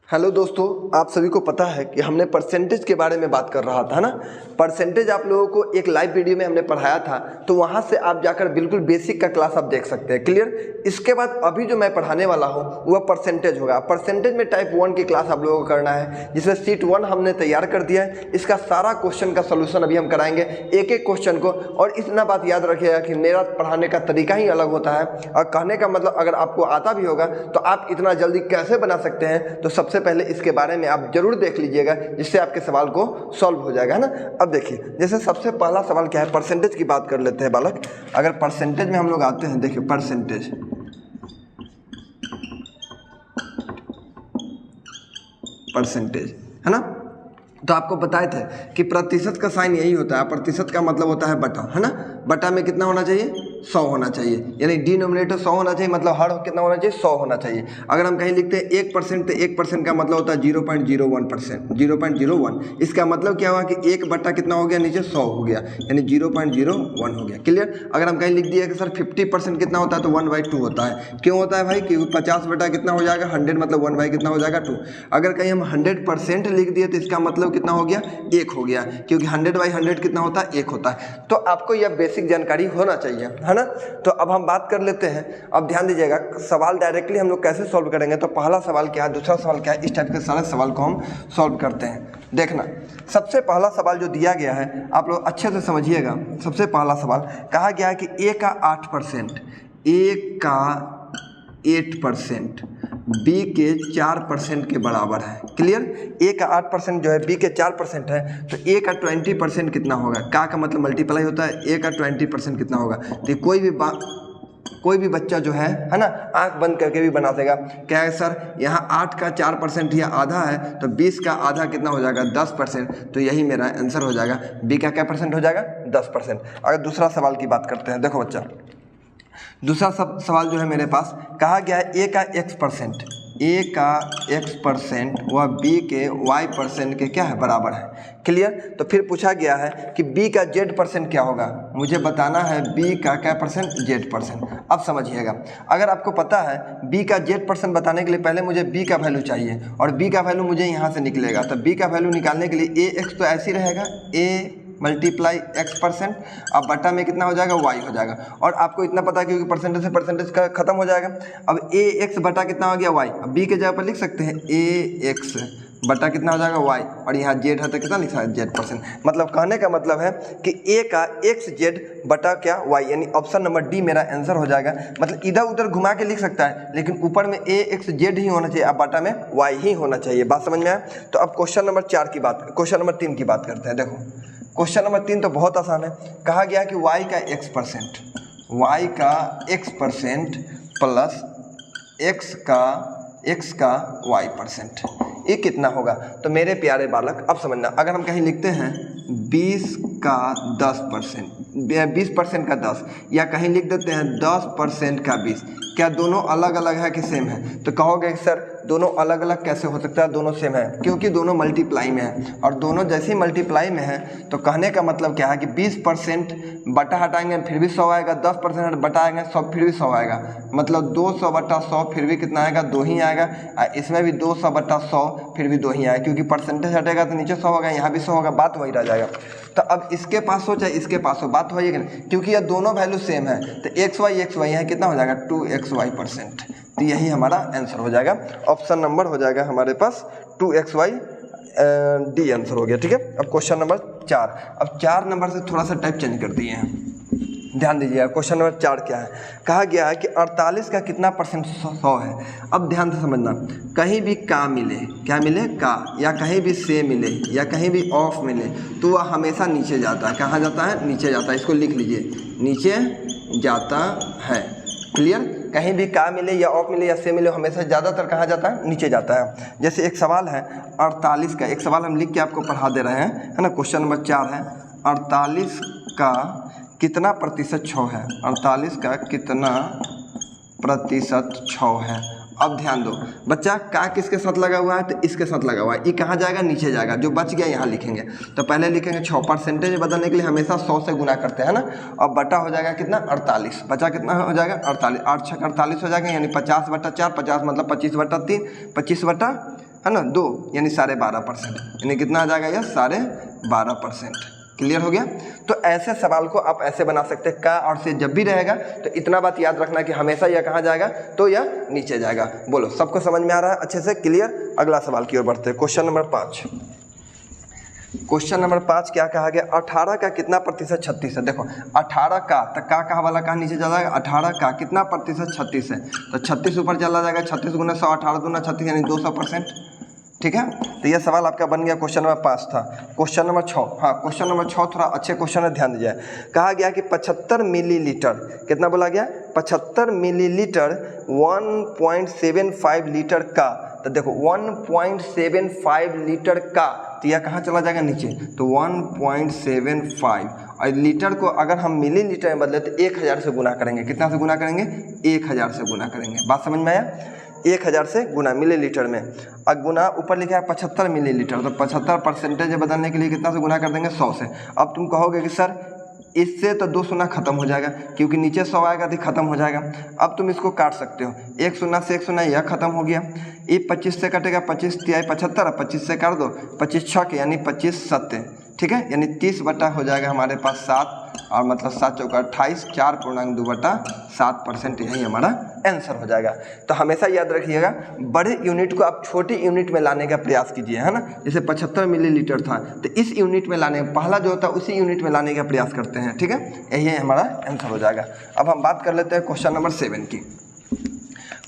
Hello दोस्तों, आप सभी को पता है कि हमने परसेंटेज के बारे में बात कर रहा था ना। परसेंटेज आप लोगों को एक लाइव वीडियो में हमने पढ़ाया था, तो वहां से आप जाकर बिल्कुल बेसिक का क्लास आप देख सकते हैं। क्लियर। इसके बाद अभी जो मैं पढ़ाने वाला हूं वह परसेंटेज होगा। परसेंटेज में टाइप 1 की क्लास आप लोगों को करना है, जिसमें शीट 1 हमने तैयार कर दिया है। इसका सारा क्वेश्चन का सोल्यूशन अभी हम कराएंगे, एक एक क्वेश्चन को। और इतना बात याद रखिएगा कि मेरा पढ़ाने का तरीका ही अलग होता है, और कहने का मतलब अगर आपको आता भी होगा तो आप इतना जल्दी कैसे बना सकते हैं, तो सबसे पहले इसके बारे में आप जरूर देख लीजिएगा, जिससे आपके सवाल को सॉल्व हो जाएगा, है ना। अब देखिए, जैसे सबसे पहला सवाल क्या है, परसेंटेज की बात कर लेते हैं बालक। अगर परसेंटेज में हम लोग आते हैं, देखिए परसेंटेज है ना। तो आपको बताए थे कि प्रतिशत का साइन यही होता है। प्रतिशत का मतलब होता है बटा, है ना। बटा में कितना होना चाहिए, 100 होना चाहिए, यानी डिनोमिनेटर 100 होना चाहिए, मतलब हर कितना होना चाहिए, 100 होना चाहिए। अगर हम कहीं लिखते हैं 1%, तो 1% का मतलब होता है 0.01%, 0.01। इसका मतलब क्या हुआ कि 1 बटा कितना हो गया, नीचे 100 हो गया, यानी 0.01 हो गया। क्लियर। अगर हम कहीं लिख दिया कि सर 50% कितना होता है, तो 1/2 होता है। क्यों होता है भाई, क्योंकि 50 बटा कितना हो जाएगा, 100, मतलब 1 कितना हो जाएगा, 2। अगर कहीं हम 100% लिख दिए तो इसका मतलब कितना हो गया, 1 हो गया, क्योंकि 100/100 कितना होता है, 1 होता है। तो आपको यह बेसिक जानकारी होना चाहिए, है ना। तो अब हम बात कर लेते हैं। अब ध्यान दीजिएगा, सवाल डायरेक्टली हम लोग कैसे सॉल्व करेंगे। तो पहला सवाल क्या है, दूसरा सवाल क्या है, इस टाइप के सारे सवाल को हम सॉल्व करते हैं। देखना, सबसे पहला सवाल जो दिया गया है, आप लोग अच्छे से समझिएगा। सबसे पहला सवाल कहा गया है कि a का 8%, a का 8% b के 4% के बराबर है। क्लियर। a का 8% जो है, b के 4% है, तो a का 20% कितना होगा। का मतलब मल्टीप्लाई होता है, a का 20% कितना होगा। तो कोई भी बच्चा जो है ना, आंख बंद करके भी बना देगा। क्या है सर, यहाँ 8 का 4% या आधा है, तो 20 का आधा कितना हो जाएगा, 10%। तो यही मेरा आंसर हो जाएगा। b का क्या परसेंट हो जाएगा, 10%। अगर दूसरा सवाल की बात करते हैं, देखो बच्चा, दूसरा सवाल जो है मेरे पास, कहा गया है a का x%, a का x% वह b के y% के क्या है, बराबर है। क्लियर। तो फिर पूछा गया है कि b का z% क्या होगा, मुझे बताना है b का क्या परसेंट, z%। अब समझिएगा, अगर आपको पता है b का z% बताने के लिए पहले मुझे b का वैल्यू चाहिए, और b का वैल्यू मुझे यहाँ से निकलेगा। तो b का वैल्यू निकालने के लिए ax तो ऐसे ही रहेगा, a मल्टीप्लाई x%, अब बटा में कितना हो जाएगा, y हो जाएगा। और आपको इतना पता है क्योंकि परसेंटेज से परसेंटेज का खत्म हो जाएगा। अब ax बटा कितना हो गया, y। अब b के जगह पर लिख सकते हैं ax बटा कितना हो जाएगा, y, और यहाँ z है तो कितना लिखा है, z%। मतलब कहने का मतलब है कि a का xz बटा क्या, y, यानी ऑप्शन नंबर डी मेरा आंसर हो जाएगा। मतलब इधर उधर घुमा के लिख सकता है, लेकिन ऊपर में axz ही होना चाहिए, अब बटा में y ही होना चाहिए। बात समझ में आया। तो अब क्वेश्चन नंबर 3 की बात करते हैं। देखो, क्वेश्चन नंबर 3 तो बहुत आसान है। कहा गया कि y का x% प्लस x का y%, ये कितना होगा। तो मेरे प्यारे बालक, अब समझना, अगर हम कहीं लिखते हैं 20 का 10%, 20% का 10, या कहीं लिख देते हैं 10% का 20, क्या दोनों अलग अलग है कि सेम है। तो कहोगे सर दोनों अलग अलग कैसे हो सकता है, दोनों सेम है, क्योंकि दोनों मल्टीप्लाई में है। और दोनों जैसे ही मल्टीप्लाई में है, तो कहने का मतलब क्या है कि 20% बटा हटाएंगे फिर भी 100 आएगा, 10% बटाएंगे 100 फिर भी 100 आएगा, मतलब 200 बटा 100 फिर भी कितना आएगा, 2 ही आएगा। इसमें भी 200 बटा 100 फिर भी 2 ही आएगा, क्योंकि परसेंटेज हटेगा तो नीचे 100 होगा, यहाँ भी 100 होगा, बात वही रह जाएगा। तो अब इसके पास हो चाहे इसके पास हो, बात होगी कि नहीं, क्योंकि ये दोनों वैल्यू सेम है। तो xy यहाँ कितना हो जाएगा, 2xy%। तो यही हमारा आंसर हो जाएगा। ऑप्शन नंबर हो जाएगा हमारे पास 2xy, डी आंसर हो गया। ठीक है। अब क्वेश्चन नंबर 4। अब 4 नंबर से थोड़ा सा टाइप चेंज कर दिए हैं, ध्यान दीजिएगा। क्वेश्चन नंबर 4 क्या है, कहा गया है कि 48 का कितना परसेंट 100 है। अब ध्यान से समझना, कहीं भी का मिले, क्या मिले, का, या कहीं भी से मिले, या कहीं भी ऑफ मिले, तो वह हमेशा नीचे जाता है। कहाँ जाता है, नीचे जाता है। इसको लिख लीजिए, नीचे जाता है। क्लियर। कहीं भी का मिले या ऑफ मिले या से मिले, हमेशा ज़्यादातर कहाँ जाता है, नीचे जाता है। जैसे एक सवाल है 48 का, एक सवाल हम लिख के आपको पढ़ा दे रहे हैं, है ना। क्वेश्चन नंबर 4 है, 48 का कितना प्रतिशत 6 है, 48 का कितना प्रतिशत 6 है। अब ध्यान दो बच्चा, का किसके साथ लगा हुआ है, तो इसके साथ लगा हुआ है। ये कहाँ जाएगा, नीचे जाएगा, जो बच गया यहाँ लिखेंगे। तो पहले लिखेंगे 6, परसेंटेज बदलने के लिए हमेशा 100 से गुना करते हैं ना। अब बटा हो जाएगा कितना, 48, बचा कितना हो जाएगा, 48, 8 6 48 हो जाएगा, यानी 50 बटा 4, 50 मतलब 25 बटा 3, 25 बटा है ना 2 यानी 12.5%, यानी कितना आ जाएगा यह 12.5%। क्लियर हो गया। तो ऐसे सवाल को आप ऐसे बना सकते हैं, का और से जब भी रहेगा तो इतना बात याद रखना कि हमेशा यह कहाँ जाएगा, तो यह नीचे जाएगा। बोलो सबको समझ में आ रहा है अच्छे से, क्लियर। अगला सवाल की ओर बढ़ते हैं, क्वेश्चन नंबर 5। क्वेश्चन नंबर 5 क्या कहा गया, 18 का कितना प्रतिशत 36 है। देखो 18 का, तो का वाला कहाँ नीचे चला जाएगा, 18 का कितना प्रतिशत 36 है, तो 36 ऊपर चला जाएगा, 36 गुना 100, 18 दूना 36 यानी 200%। ठीक है, तो यह सवाल आपका बन गया। क्वेश्चन नंबर 5 था। क्वेश्चन नंबर 6, हाँ क्वेश्चन नंबर 6 थोड़ा अच्छे क्वेश्चन है, ध्यान दीजिए। कहा गया कि 75 मिलीलीटर, कितना बोला गया, 75 मिलीलीटर 1.75 लीटर का, तो देखो 1.75 लीटर का, तो यह कहाँ चला जाएगा नीचे, तो 1.75, और लीटर को अगर हम मिलीलीटर में बदले तो 1000 से गुना करेंगे। कितना से गुना करेंगे, 1000 से गुना करेंगे। बात समझ में आया, 1000 से गुना मिलीलीटर में। अब गुना ऊपर लिखा है 75 मिलीलीटर, तो 75% बदलने के लिए कितना से गुना कर देंगे, 100 से। अब तुम कहोगे कि सर इससे तो 2 शून्य खत्म हो जाएगा, क्योंकि नीचे 100 आएगा तो खत्म हो जाएगा। अब तुम इसको काट सकते हो, 1 शून्य से 1 शून्य यह खत्म हो गया, ये 25 से कटेगा, 25 तिहाई 75, 25 से काट दो, 25 छक यानी 25 सत्ते, ठीक है, यानी 30 बटा हो जाएगा हमारे पास 7, और मतलब 7 चौका 28, 4.2/7%, यही हमारा आंसर हो जाएगा। तो हमेशा याद रखिएगा, बड़े यूनिट को आप छोटी यूनिट में लाने का प्रयास कीजिए, है ना। जैसे 75 मिलीलीटर था, तो इस यूनिट में लाने, पहला जो होता है उसी यूनिट में लाने का प्रयास करते हैं, ठीक है, यही हमारा आंसर हो जाएगा। अब हम बात कर लेते हैं क्वेश्चन नंबर 7 की।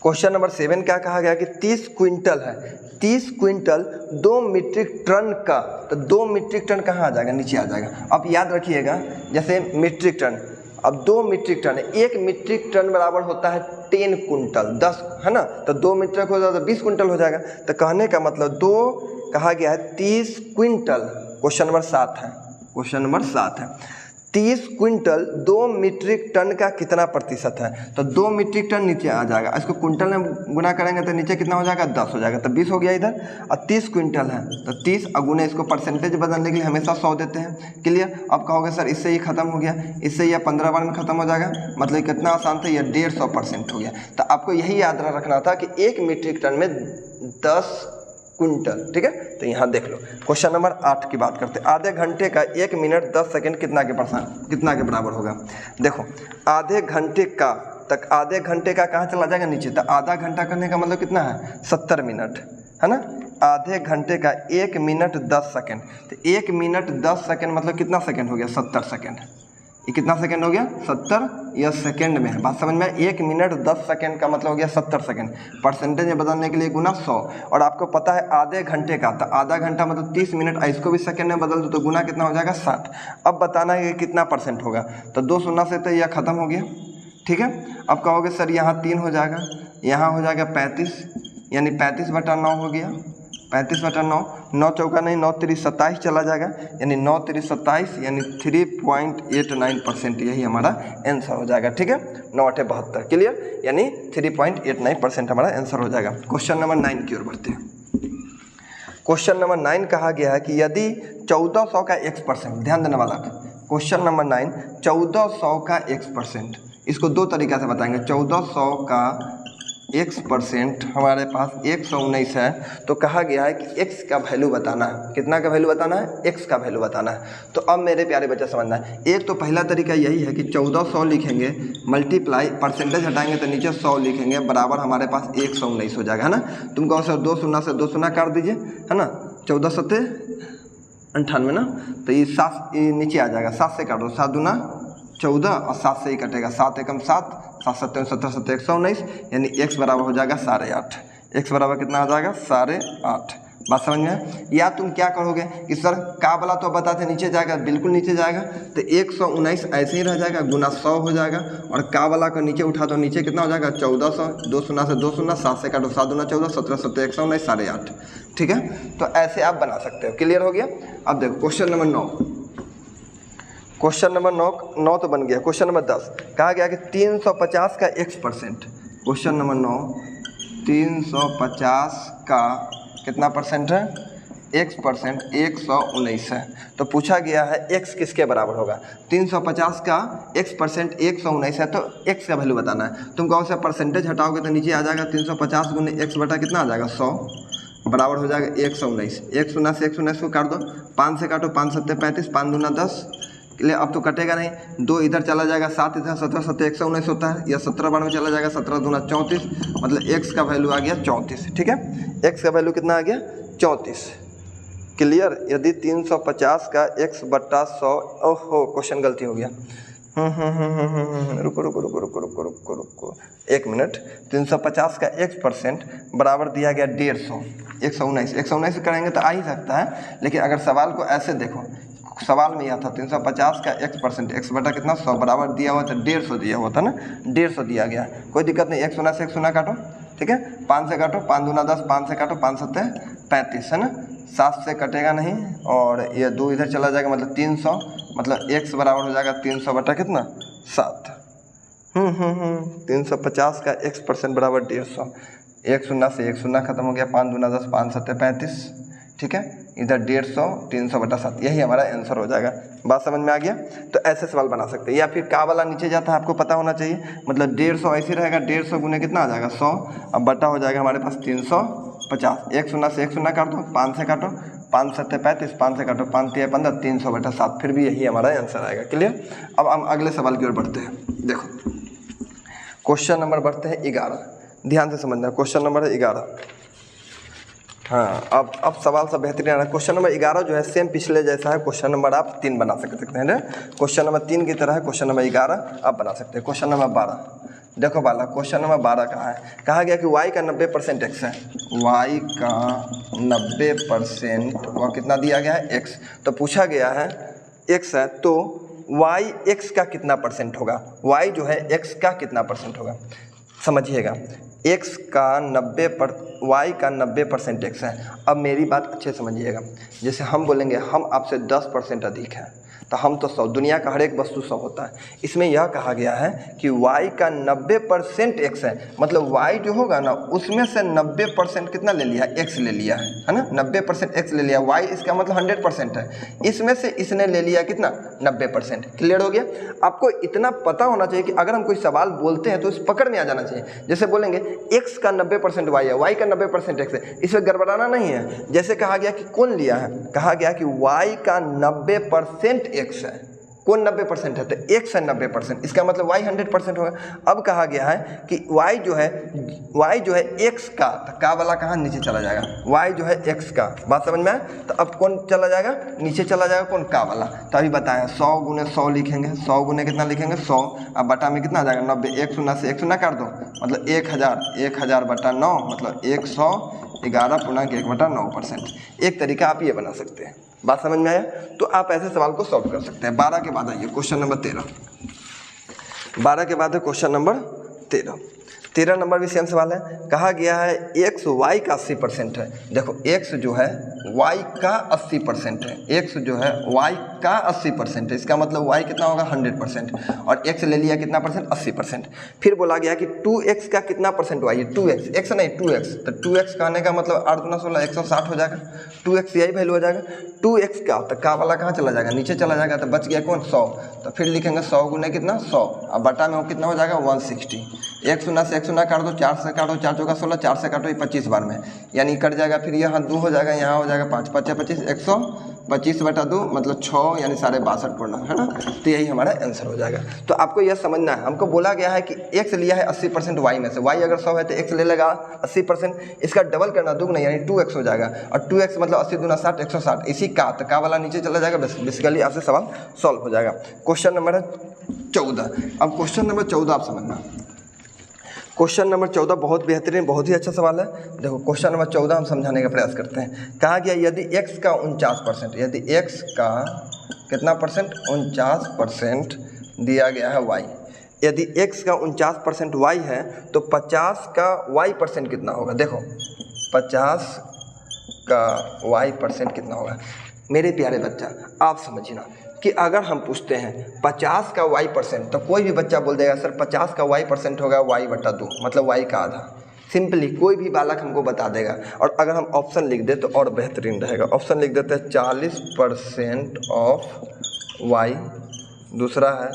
क्वेश्चन नंबर 7 क्या कहा गया कि 30 क्विंटल है, 30 क्विंटल 2 मीट्रिक टन का, तो 2 मीट्रिक टन कहाँ आ जाएगा, नीचे आ जाएगा। अब याद रखिएगा, जैसे मीट्रिक टन, अब 2 मीट्रिक टन, 1 मीट्रिक टन बराबर होता है 10 कुंटल, 10, है ना, तो 2 मीट्रिक हो जाता है तो 20 कुंटल हो जाएगा। तो कहने का मतलब 2 कहा गया है 30 क्विंटल, क्वेश्चन नंबर 7 है, क्वेश्चन नंबर 7 है, 30 क्विंटल 2 मीट्रिक टन का कितना प्रतिशत है, तो 2 मीट्रिक टन नीचे आ जाएगा, इसको कुंटल में गुना करेंगे तो नीचे कितना हो जाएगा, 10 हो जाएगा, तो 20 हो गया इधर, और 30 क्विंटल है तो 30 अगुने, इसको परसेंटेज बदलने के लिए हमेशा 100 देते हैं। क्लियर। अब कहोगे सर इससे ये खत्म हो गया, इससे यह 15 बार में खत्म हो जाएगा, मतलब कितना आसान था, यह 150% हो गया। तो आपको यही याद रखना था कि 1 मीट्रिक टन में 10 क्विंटल, ठीक है। तो यहाँ देख लो, क्वेश्चन नंबर 8 की बात करते हैं। आधे घंटे का 1 मिनट 10 सेकंड कितना के बराबर होगा। देखो आधे घंटे का, तक आधे घंटे का कहाँ चला जाएगा, नीचे, तो आधा घंटा करने का मतलब कितना है, 70 मिनट, है ना। आधे घंटे का 1 मिनट 10 सेकंड, तो 1 मिनट 10 सेकंड मतलब कितना सेकंड हो गया, 70 सेकंड। ये कितना सेकंड हो गया, 70, यह सेकंड में है। बात समझ में, 1 मिनट 10 सेकंड का मतलब हो गया 70 सेकंड। परसेंटेज में बदलने के लिए गुना 100, और आपको पता है आधे घंटे का, तो आधा घंटा मतलब 30 मिनट, इसको भी सेकंड में बदल दो तो गुना कितना हो जाएगा, 60। अब बताना है कि कितना परसेंट होगा, तो 2 शून्य से तो यह खत्म हो गया, ठीक है। अब कहोगे सर यहाँ 3 हो जाएगा, यहाँ हो जाएगा 35, यानी 35/9 हो गया, 35/9, 9 चौका नहीं, 9 3 27 चला जाएगा, यानी 9 3 27, यानी 3.89%, यही हमारा आंसर हो जाएगा, ठीक है। 9 8 72, क्लियर, यानी 3.89% हमारा आंसर हो जाएगा। क्वेश्चन नंबर 9 की ओर बढ़ते हैं। क्वेश्चन नंबर 9 कहा गया है कि यदि 1400 का x%, ध्यान देने वाला, क्वेश्चन नंबर 9, 1400 का x%, इसको 2 तरीक़ा से बताएंगे। 1400 का x% हमारे पास 119 है, तो कहा गया है कि x का वैल्यू बताना है, कितना का वैल्यू बताना है, x का वैल्यू बताना है। तो अब मेरे प्यारे बच्चे समझना है, एक तो पहला तरीका यही है कि 1400 लिखेंगे, मल्टीप्लाई, परसेंटेज हटाएंगे तो नीचे 100 लिखेंगे, बराबर हमारे पास 119 हो जाएगा, है ना। तुम कहो सर 2 शून्य से 2 शून्य काट दीजिए, है ना, 14 सत्ते 98 ना, तो ये 7 नीचे आ जाएगा, 7 से काट दो, 7 दूना 14, और 7 से ही कटेगा, 7 एकम 7, 7 7 17 17 119, यानी x बराबर हो जाएगा 8.5। x बराबर कितना आ जाएगा, 8.5। बात समझ में। या तुम क्या करोगे कि सर का वाला तो बताते नीचे जाएगा, बिल्कुल नीचे जाएगा, तो 119 ऐसे ही रह जाएगा, गुना 100 हो जाएगा, और का वाला को नीचे उठा दो, नीचे कितना हो जाएगा, 1400, 2 शून्य से 2 शून्य, 7 से काटो, 7 दूना 14, 17 17 119, 8.5, ठीक है। तो ऐसे आप बना सकते हो, क्लियर हो गया। अब देखो क्वेश्चन नंबर 9, क्वेश्चन नंबर 9 तो बन गया। क्वेश्चन नंबर 10 कहा गया कि 350 का x%, क्वेश्चन नंबर 9, 350 का कितना परसेंट है, x%, 119 है, तो पूछा गया है x किसके बराबर होगा। 350 का x% 119 है, तो x का वैल्यू बताना है। तुम कहो से परसेंटेज हटाओगे तो नीचे आ जाएगा 350 गुने x बटा कितना आ जाएगा, 100, बराबर हो जाएगा 119। 119 से 119 को काट दो, 5 से काटो, 5 सत्ते 35, 5 दूना 10 के लिए अब तो कटेगा नहीं, 2 इधर चला जाएगा, 7 इधर, 17 सत्ते 119 होता है, या 17 बार में चला जाएगा, 17 दूना 34, मतलब x का वैल्यू आ गया 34। ठीक है, x का वैल्यू कितना आ गया 34। क्लियर। यदि 350 का x बट्टा 100, ओहो क्वेश्चन गलती हो गया, रुको रुको रुको रुको रुको रुको रुको 1 मिनट। 350 का x% बराबर दिया गया 150। 119 करेंगे तो आ ही सकता है, लेकिन अगर सवाल को ऐसे देखो, सवाल में यह था 350 का x%, x बटा कितना 100 बराबर दिया हुआ था 150 दिया हुआ था ना, 150 दिया गया, कोई दिक्कत नहीं। 119 से 119 काटो, ठीक है, 5 से काटो, 5 दूना 10, 5 से काटो, 5 सत्ते 35 है ना, 7 से कटेगा नहीं, और ये 2 इधर चला जाएगा, मतलब 300, मतलब x बराबर हो जाएगा 300 बटा कितना 7। 350 का x% बराबर 150। 1 से 1 खत्म हो गया, 5 दूना 10, 5 सत्ते 35, ठीक है, इधर 150, 300 बटा 7, यही हमारा आंसर हो जाएगा। बात समझ में आ गया। तो ऐसे सवाल बना सकते हैं, या फिर का वाला नीचे जाता है आपको पता होना चाहिए, मतलब 150 ऐसे रहेगा, 150 गुने कितना आ जाएगा 100, अब बटा हो जाएगा हमारे पास 350। 1 से 1 काट दो, 5 से काटो, 5 सत्ते 35, 5 से काटो, 5 तिया 15, 300 बटा 7, फिर भी यही हमारा आंसर आएगा। क्लियर। अब हम अगले सवाल की ओर बढ़ते हैं। देखो क्वेश्चन नंबर बढ़ते हैं 11, ध्यान से समझना, क्वेश्चन नंबर है 11। हाँ, अब सवाल सब बेहतरीन है। क्वेश्चन नंबर 11 जो है सेम पिछले जैसा है, क्वेश्चन नंबर आप 3 बना सकते हैं, क्वेश्चन नंबर 3 की तरह है, क्वेश्चन नंबर 11 आप बना सकते हैं। क्वेश्चन नंबर 12 देखो बाला, क्वेश्चन नंबर 12 कहा है, कहा गया कि y का 90% x है, y का 90% वह कितना दिया गया है x, तो पूछा गया है x है, तो y x का कितना परसेंट होगा, y जो है x का कितना परसेंट होगा, समझिएगा, x का 90% y का 90% x है। अब मेरी बात अच्छे समझिएगा, जैसे हम बोलेंगे हम आपसे 10% अधिक हैं, तो हम तो 100, दुनिया का हर एक वस्तु 100 होता है। इसमें यह कहा गया है कि y का 90% x है, मतलब y जो होगा ना उसमें से 90% कितना ले लिया, x ले लिया है ना, 90% x ले लिया, y इसका मतलब 100% है, इसमें से इसने ले लिया कितना 90%। क्लियर हो गया। आपको इतना पता होना चाहिए कि अगर हम कोई सवाल बोलते हैं तो इस पकड़ में आ जाना चाहिए। जैसे बोलेंगे x का 90% y है, y का 90% x है, इसमें गड़बड़ाना नहीं है। जैसे कहा गया कि कौन लिया है, कहा गया कि y का 90% x है, कौन 90% है, तो x है 90%, इसका मतलब y 100% होगा। अब कहा गया है कि y जो है x का, तो का वाला कहाँ नीचे चला जाएगा, y जो है x का, बात समझ में आए। तो अब कौन चला जाएगा, नीचे चला जाएगा, कौन का वाला। तो अभी बताएं 100 गुने 100 लिखेंगे, 100 गुने कितना लिखेंगे 100, अब बटा में कितना आ जाएगा 90, 1 से 1 काट दो, मतलब 1000 बटा 9, मतलब 111.1/9%। एक तरीका आप ये बना सकते हैं। बात समझ में आया। तो आप ऐसे सवाल को सॉल्व कर सकते हैं। 12 के बाद आइए क्वेश्चन नंबर 13। 12 के बाद है क्वेश्चन नंबर 13। 13 नंबर भी सेम सवाल है। कहा गया है x y का 80% है। देखो x जो है y का 80% है, x जो है y का 80% है, इसका मतलब y कितना होगा 100%, और x ले लिया कितना परसेंट 80%। फिर बोला गया कि 2x का कितना परसेंट y है, 2x, x नहीं 2x, तो 2x कहने का मतलब 8 गुना 16 160 हो जाएगा, 2x यही वैल्यू हो जाएगा। 2x का, तो का वाला कहाँ चला जाएगा, नीचे चला जाएगा, तो बच गया कौन 100, तो फिर लिखेंगे 100 गुने कितना 100, अब बटा में वो कितना हो जाएगा 160। 1 से 1 काट दो, 4 से काटो, 4 चौका 16, 4 से काटो ये 25 बार में, यानी कट जाएगा, फिर यहाँ 2 हो जाएगा, यहाँ हो जाएगा 5, 5 25, 125 बटा 2 मतलब 6, यानी 62.5 पूर्ण, है ना। तो यही हमारा आंसर हो जाएगा। तो आपको यह समझना है, हमको बोला गया है कि x लिया है 80% y में से, y अगर 100 है तो x ले लेगा 80%, इसका डबल करना दुगना यानी 2x हो जाएगा, और 2x मतलब 80 दूना 60, 160, इसी का, तो का वाला नीचे चला जाएगा, बेसिकली आपसे सवाल सॉल्व हो जाएगा। क्वेश्चन नंबर है 14। अब क्वेश्चन नंबर 14 आप समझना, क्वेश्चन नंबर 14 बहुत बेहतरीन, बहुत ही अच्छा सवाल है। देखो क्वेश्चन नंबर 14 हम समझाने का प्रयास करते हैं। कहा गया यदि x का 49%, यदि x का कितना परसेंट 49% दिया गया है y, यदि x का 49% y है तो 50 का y% कितना होगा। देखो 50 का y% कितना होगा। मेरे प्यारे बच्चा आप समझना कि अगर हम पूछते हैं 50 का y%, तो कोई भी बच्चा बोल देगा सर 50 का y% होगा y बटा 2, मतलब y का आधा। सिंपली कोई भी बालक हमको बता देगा। और अगर हम ऑप्शन लिख दे तो और बेहतरीन रहेगा। ऑप्शन लिख देते हैं 40% ऑफ y, दूसरा है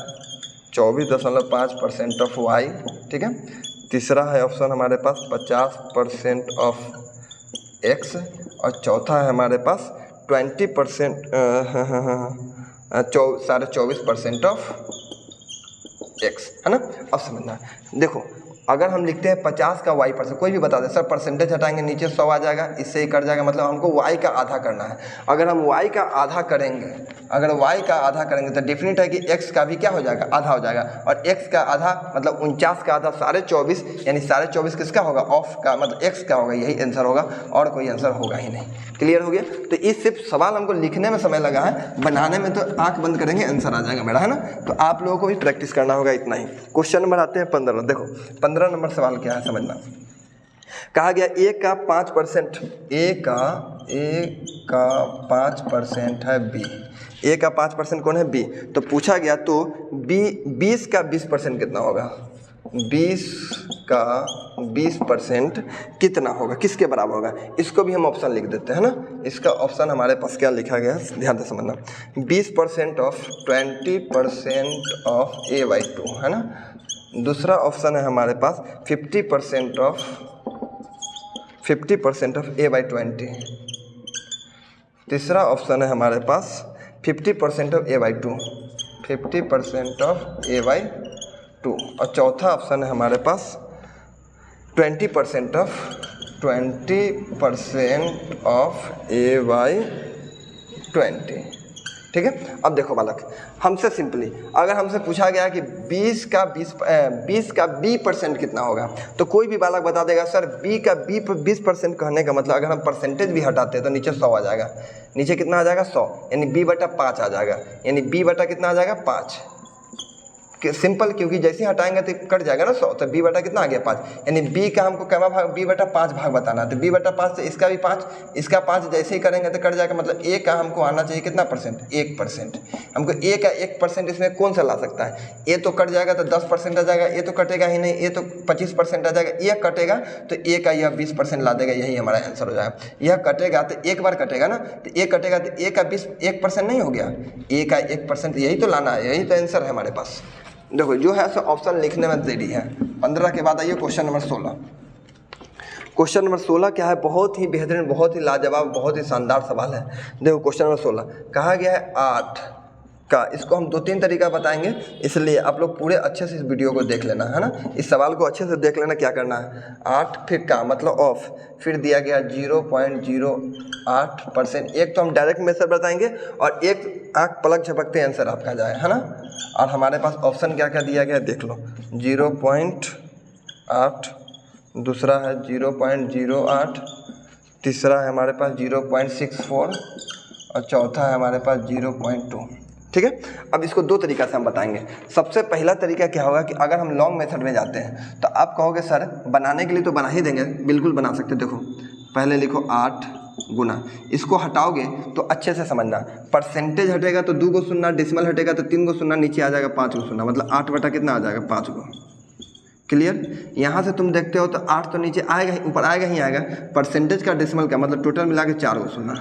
24.5% ऑफ y, ठीक है। तीसरा है ऑप्शन हमारे पास 50% ऑफ एक्स और चौथा है हमारे पास 20% 24.5% ऑफ एक्स, है ना। अब समझना, देखो अगर हम लिखते हैं 50 का y%, कोई भी बता दे सर परसेंटेज हटाएंगे नीचे 100 आ जाएगा, इससे ही कट जाएगा, मतलब हमको y का आधा करना है। अगर हम y का आधा करेंगे, अगर y का आधा करेंगे तो डेफिनेट है कि x का भी क्या हो जाएगा, आधा हो जाएगा। और x का आधा मतलब 49 का आधा 24.5, यानी 24.5 किसका होगा, ऑफ का, मतलब x का होगा, यही आंसर होगा और कोई आंसर होगा ही नहीं। क्लियर हो गया। तो इस सिर्फ सवाल हमको लिखने में समय लगा है, बनाने में तो आंख बंद करेंगे आंसर आ जाएगा मेरा, है ना। तो आप लोगों को भी प्रैक्टिस करना होगा, इतना ही। क्वेश्चन नंबर आते हैं 15। देखो 15 नंबर सवाल क्या है समझना। कहा गया a का 5%, a का 5% है b, a का 5% कौन है, b। तो पूछा गया तो b 20 का 20% कितना होगा, 20 का 20% कितना होगा, किसके बराबर होगा। इसको भी हम ऑप्शन लिख देते हैं ना। इसका ऑप्शन हमारे पास क्या लिखा गया है, ध्यान से समझना। 20% ऑफ 20% ऑफ a/2, है ना। दूसरा ऑप्शन है हमारे पास 50% ऑफ a/20। तीसरा ऑप्शन है हमारे पास 50% ऑफ a/2, 50% ऑफ a/2। और चौथा ऑप्शन है हमारे पास 20% ऑफ a/20। ठीक है। अब देखो बालक, हमसे सिंपली अगर हमसे पूछा गया कि 20 का b% कितना होगा, तो कोई भी बालक बता देगा सर b का 20% कहने का मतलब अगर हम परसेंटेज भी हटाते हैं तो नीचे 100 आ जाएगा। नीचे कितना आ जाएगा, 100, यानी b/5 आ जाएगा, यानी b/ कितना आ जाएगा, 5। सिंपल, क्योंकि जैसे ही हटाएंगे तो कट जाएगा ना 100, तो b/ कितना आ गया, 5। यानी b का हमको क्या भाग, b/5 भाग बताना है। तो b/5 से इसका भी 5, इसका 5 जैसे ही करेंगे तो कट जाएगा, मतलब a का हमको आना चाहिए कितना परसेंट, 1%। हमको a का 1% इसमें कौन सा ला सकता है, a तो कट जाएगा तो 10% आ जाएगा, a तो कटेगा ही नहीं, a तो 25% आ जाएगा, यह कटेगा तो a का यह 20% ला देगा, यही हमारा आंसर हो जाएगा। यह कटेगा तो एक बार कटेगा ना, तो a कटेगा तो a का 1% नहीं हो गया, a का 1%, यही तो लाना है, यही तो आंसर है हमारे पास। देखो जो है सो ऑप्शन लिखने में देरी है। 15 के बाद आइए क्वेश्चन नंबर 16। क्वेश्चन नंबर 16 क्या है, बहुत ही बेहतरीन, बहुत ही लाजवाब, बहुत ही शानदार सवाल है। देखो क्वेश्चन नंबर 16 कहा गया है 8 का, इसको हम 2-3 तरीका बताएंगे, इसलिए आप लोग पूरे अच्छे से इस वीडियो को देख लेना, है ना। इस सवाल को अच्छे से देख लेना, क्या करना है, 8 फिर का मतलब ऑफ, फिर दिया गया 0.08%। एक तो हम डायरेक्ट मेथड बताएंगे और एक आँख पलक झपकते आंसर आपका जाए, है ना। और हमारे पास ऑप्शन क्या क्या दिया गया देख लो, 0.8, दूसरा है 0.08, तीसरा है हमारे पास 0.64 और चौथा है हमारे पास 0.2। ठीक है। अब इसको 2 तरीका से हम बताएंगे। सबसे पहला तरीका क्या होगा कि अगर हम लॉन्ग मेथड में जाते हैं तो आप कहोगे सर बनाने के लिए तो बना ही देंगे, बिल्कुल बना सकते। देखो पहले लिखो 8 गुना, इसको हटाओगे तो अच्छे से समझना, परसेंटेज हटेगा तो 2 को सुनना, डेसिमल हटेगा तो 3 को सुनना, नीचे आ जाएगा 5 को सुनना, मतलब 8 बटा कितना आ जाएगा, 5 को। क्लियर। यहाँ से तुम देखते हो तो 8 तो नीचे आएगा ही, ऊपर आएगा ही आएगा, परसेंटेज का डेसिमल का मतलब टोटल मिला के 4 को सुनना,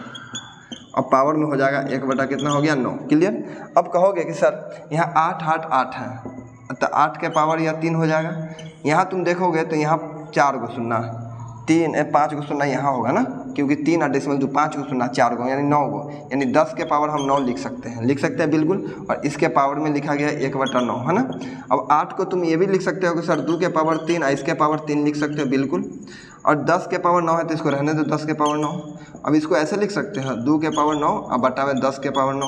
और पावर में हो जाएगा 1 बटा कितना हो गया, 9। क्लियर। अब कहोगे कि सर यहाँ 8 8 8 है, तो 8 के पावर यह 3 हो जाएगा। यहाँ तुम देखोगे तो यहाँ 4 को सुनना, 5 को सुनना यहाँ होगा ना, क्योंकि 3 और डेसिमल जो 5 को सुनना, 4 को यानी 9 को, यानी 10 के पावर हम 9 लिख सकते हैं बिल्कुल। और इसके पावर में लिखा गया 1/9, है ना। अब 8 को तुम ये भी लिख सकते हो कि सर 2 के पावर 3 और इसके पावर 3 लिख सकते हो बिल्कुल। और 10 के पावर 9 है तो इसको रहने दो 10 के पावर 9। अब इसको ऐसे लिख सकते हैं 2 के पावर 9 और बटा में 10 के पावर 9,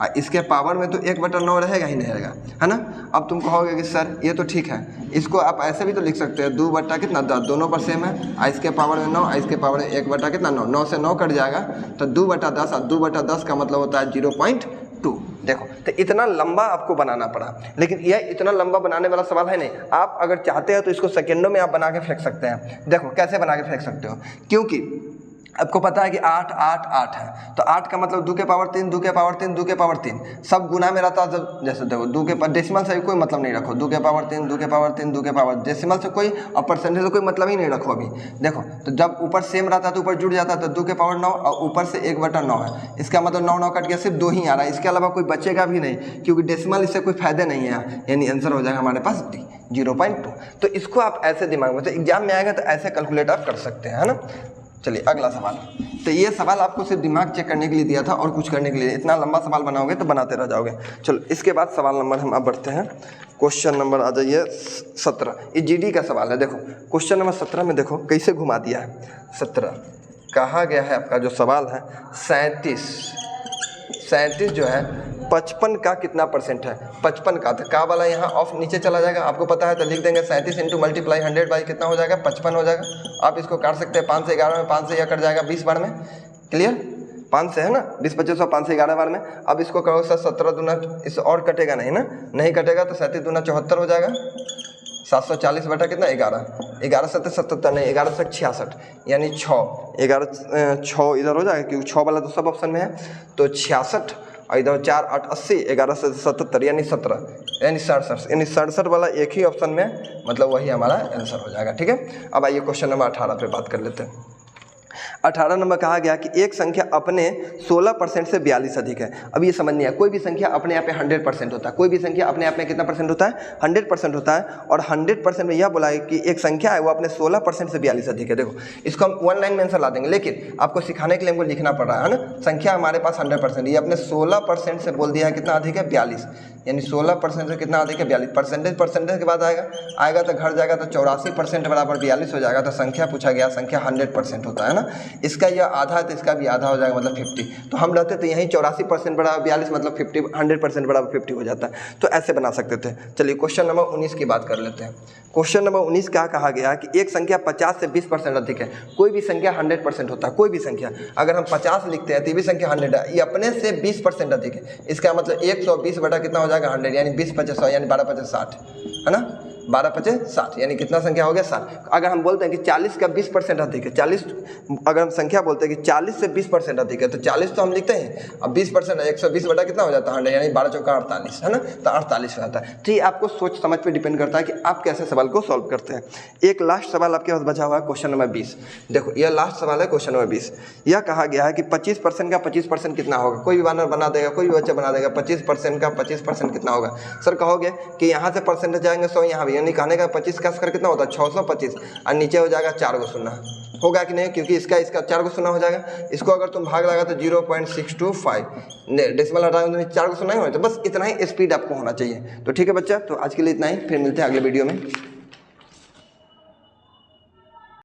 और इसके पावर में तो 1/9 रहेगा ही नहीं रहेगा, है ना। अब तुम कहोगे कि सर ये तो ठीक है, इसको आप ऐसे भी तो लिख सकते हैं 2 बटा कितना 10, दोनों पर सेम है, और इसके पावर में 9 और इसके पावर में 1 बटा कितना 9, 9 से 9 कट जाएगा तो 2/10, और 2/10 का मतलब होता है 0.2। देखो तो इतना लंबा आपको बनाना पड़ा, लेकिन यह इतना लंबा बनाने वाला सवाल है नहीं। आप अगर चाहते हैं तो इसको सेकेंडों में आप बना के फेंक सकते हैं। देखो कैसे बना के फेंक सकते हो, क्योंकि आपको पता है कि 8 8 8 है, तो 8 का मतलब 2 के पावर 3, 2 के पावर 3, 2 के पावर 3 सब गुना में रहता है। जब जैसे देखो 2 के डेसिमल से कोई मतलब नहीं रखो, 2 के पावर 3, 2 के पावर 3, 2 के पावर डेसिमल से कोई और परसेंटेज से कोई मतलब ही नहीं रखो अभी। देखो तो जब ऊपर सेम रहता है तो ऊपर जुड़ जाता है, तो 2 के पावर 9 और ऊपर से 1/9 है, इसका मतलब 9 9 कट गया, सिर्फ 2 ही आ रहा है, इसके अलावा कोई बचेगा भी नहीं, क्योंकि डेसिमल इससे कोई फायदे नहीं है, यानी आंसर हो जाएगा हमारे पास 0.2। तो इसको आप ऐसे दिमाग में, तो एग्जाम में आएगा तो ऐसे कैलकुलेट आप कर सकते हैं, है ना। चलिए अगला सवाल। तो ये सवाल आपको सिर्फ दिमाग चेक करने के लिए दिया था और कुछ करने के लिए, इतना लंबा सवाल बनाओगे तो बनाते रह जाओगे। चलो इसके बाद सवाल नंबर हम अब बढ़ते हैं, क्वेश्चन नंबर आ जाइए 17। ये जीडी का सवाल है। देखो क्वेश्चन नंबर 17 में देखो कैसे घुमा दिया है। 17 कहा गया है, आपका जो सवाल है 37 जो है 55 का कितना परसेंट है। 55 का, तो का वाला यहाँ ऑफ नीचे चला जाएगा, आपको पता है, तो लिख देंगे 37 इंटू मल्टीप्लाई 100 बाई कितना हो जाएगा 55 हो जाएगा। आप इसको काट सकते हैं 5 से 11 में, 5 से यह कट जाएगा 20 बार में, क्लियर 5 से है ना, 20 25 5 से 11 बार में। अब इसको करो सर 17 दूना, इस और कटेगा नहीं ना, नहीं कटेगा तो 37 दूना 74 हो जाएगा, 740 बटा कितना 11, 11 7 77 नहीं 11 से 66 यानी 6, 6 इधर हो जाएगा क्योंकि 6 वाला तो सब ऑप्शन में है, तो 66 और इधर 4 8 80, 11 से 77 यानी 17 यानी 67, यानी 67 वाला एक ही ऑप्शन में, मतलब वही हमारा आंसर हो जाएगा। ठीक है, अब आइए क्वेश्चन नंबर 18 पे बात कर लेते हैं। 18 नंबर कहा गया कि एक संख्या अपने 16% से 42 अधिक है। अब ये समझनी है, कोई भी संख्या अपने आप में 100% होता है, कोई भी संख्या अपने आप में कितना परसेंट होता है 100% होता है, और 100% में यह बोला है कि एक संख्या है वो अपने 16% से 42 अधिक है। देखो इसको हम 1 लाइन में आंसर ला देंगे, लेकिन आपको सिखाने के लिए हमको लिखना पड़ रहा है ना। संख्या हमारे पास 100%, ये अपने 16% से बोल दिया है कितना अधिक है 42, यानी 16% से कितना अधिक है 42। परसेंटेज के बाद आएगा तो घर जाएगा तो 84% बराबर 42 हो जाएगा। तो संख्या पूछा गया, संख्या 100% होता है ना, इसका यह आधा है तो इसका भी आधा हो जाएगा, मतलब 50। तो हम रहते तो यहीं 84% बराबर 42, मतलब 50, 100% बराबर 50 हो जाता है। तो ऐसे बना सकते थे। चलिए क्वेश्चन नंबर 19 की बात कर लेते हैं। क्वेश्चन नंबर 19 क्या कहा गया कि एक संख्या 50 से 20% अधिक है। कोई भी संख्या 100% होता है, कोई भी संख्या, अगर हम 50 लिखते हैं तो ये भी संख्या 100 है, ये अपने से 20% अधिक है। इसका मतलब 120 बटा कितना हो जाएगा 100, यानी 20 50 100 यानी 12 50 60 है ना, 12 50 60 यानी कितना संख्या हो गया 60। अगर हम बोलते हैं कि 40 का 20% अधिक है, 40 अगर हम संख्या बोलते हैं कि 40 से 20% अधिक है, तो 40 तो हम लिखते हैं, अब 20% 120 बटा कितना हो जाता है 100, यानी 12 चौका 48 है ना, तो 48 हो जाता है। तो ये आपको सोच समझ पे डिपेंड करता है कि आप कैसे सवाल को सॉल्व करते हैं। एक लास्ट सवाल आपके पास बचा हुआ है, क्वेश्चन नंबर 20। देखो यह लास्ट सवाल है, क्वेश्चन नंबर 20। यह कहा गया है कि 25% का 25% कितना होगा। कोई भी वानर बना देगा, कोई भी बच्चा बना देगा, 25% का 25% कितना होगा। सर कहोगे कि यहाँ से परसेंटेज जाएंगे 100 यहाँ भी, यानी कहने का 25 का स्क्वायर कितना होता है 625, और नीचे हो जाएगा 4 गो शून्य, होगा कि नहीं, क्योंकि इसका 4 गो शून्य हो जाएगा। इसको अगर तुम भाग लगा तो 0.625, डेसिमल हटाओगे तो 4 गो शून्य ही हो, तो बस इतना ही स्पीड आपको होना चाहिए। तो ठीक है बच्चा, तो आज के लिए इतना ही, फिर मिलते हैं अगले वीडियो में।